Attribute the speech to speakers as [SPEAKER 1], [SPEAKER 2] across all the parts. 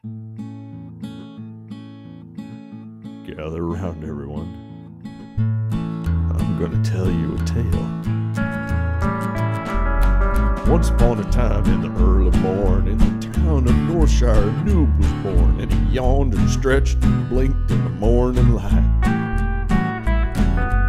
[SPEAKER 1] Gather around, everyone. I'm gonna tell you a tale. Once upon a time in the early morn, in the town of Northshire, a noob was born, and he yawned and stretched and blinked in the morning light.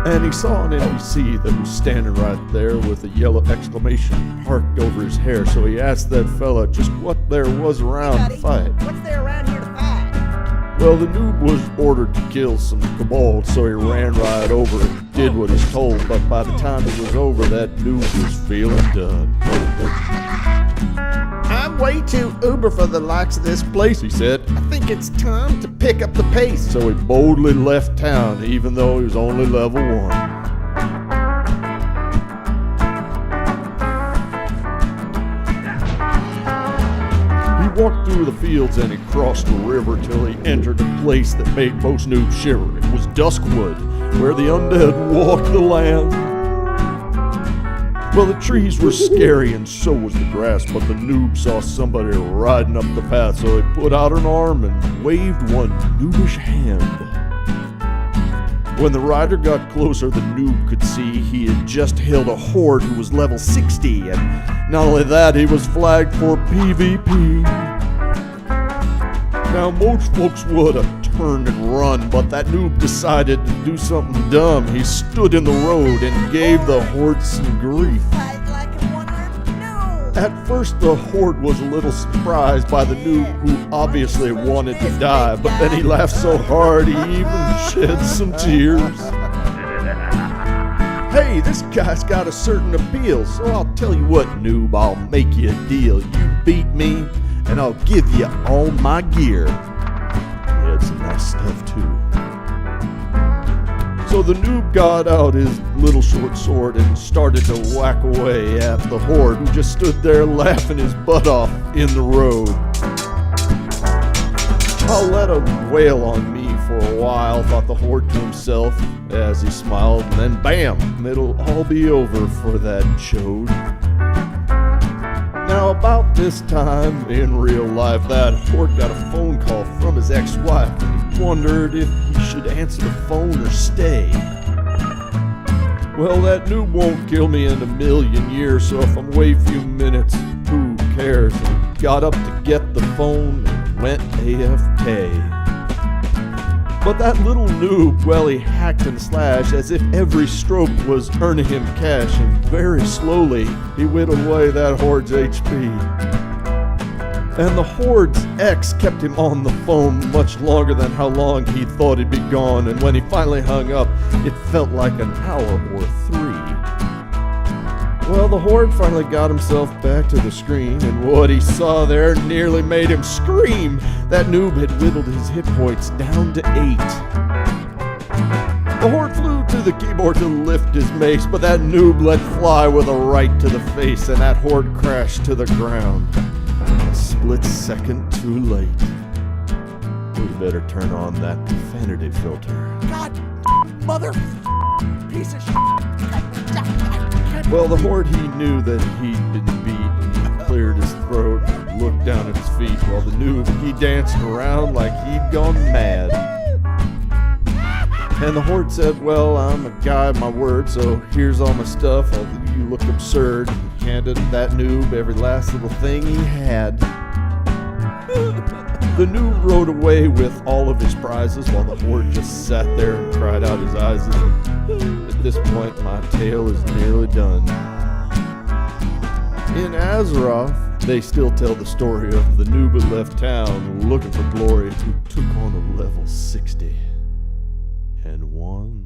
[SPEAKER 1] And he saw an NPC that was standing right there with a yellow exclamation parked over his hair, so he asked that fella just what there was around to fight.
[SPEAKER 2] What's there around here to fight?
[SPEAKER 1] Well, the noob was ordered to kill some kobolds, so he ran right over and did what he's told, but by the time it was over, that noob was feeling done.
[SPEAKER 2] I'm way too uber for the likes of this place,
[SPEAKER 1] He said,
[SPEAKER 2] I think it's time to pick up the pace.
[SPEAKER 1] so he boldly left town, even though he was only level 1. He walked through the fields and he crossed the river till he entered a place that made most noobs shiver. It was Duskwood, where the undead walked the land. Well, the trees were scary and so was the grass, but the noob saw somebody riding up the path, so he put out an arm and waved one noobish hand. When the rider got closer, the noob could see he had just hailed a horde who was level 60, and not only that, he was flagged for PvP. Now, most folks would have turned and run, but that noob decided to do something dumb. He stood in the road and gave the horde some grief.
[SPEAKER 2] Fight like a one-armed gnome.
[SPEAKER 1] At first, the horde was a little surprised by the noob, who obviously wanted to die, but then he laughed so hard he even shed some tears. Hey, this guy's got a certain appeal, so I'll tell you what, noob, I'll make you a deal. You beat me, and I'll give you all my gear. He had some nice stuff, too. So the noob got out his little short sword and started to whack away at the horde, who just stood there laughing his butt off in the road. I'll let him wail on me for a while, thought the horde to himself as he smiled, and then bam, it'll all be over for that chode. Now, about this time in real life, that horde got a phone call from his ex-wife, and he wondered if he should answer the phone or stay. Well, that noob won't kill me in a million years, so if I'm away a few minutes, who cares? And he got up to get the phone and went AFK. But that little noob, well, he hacked and slashed as if every stroke was earning him cash, and very slowly he whittled away that horde's HP. And the horde's ex kept him on the phone much longer than how long he thought he'd be gone, and when he finally hung up, it felt like an hour or 3. Well, the horde finally got himself back to the screen, and what he saw there nearly made him scream. That noob had whittled his hit points down to 8. The horde flew to the keyboard to lift his mace, but that noob let fly with a right to the face, and that horde crashed to the ground. A split second too late. We better turn on that profanity filter.
[SPEAKER 2] God, mother, piece of shit.
[SPEAKER 1] Well, the horde, he knew that he'd been beat, and he cleared his throat and looked down at his feet, while the noob, he danced around like he'd gone mad. And the horde said, well, I'm a guy of my word, so here's all my stuff, although you look absurd. He handed that noob every last little thing he had. The noob rode away with all of his prizes, while the horde just sat there and cried out his eyes. At this point, my tale is nearly done. In Azeroth, they still tell the story of the noob who left town looking for glory, who took on a level 60 and won.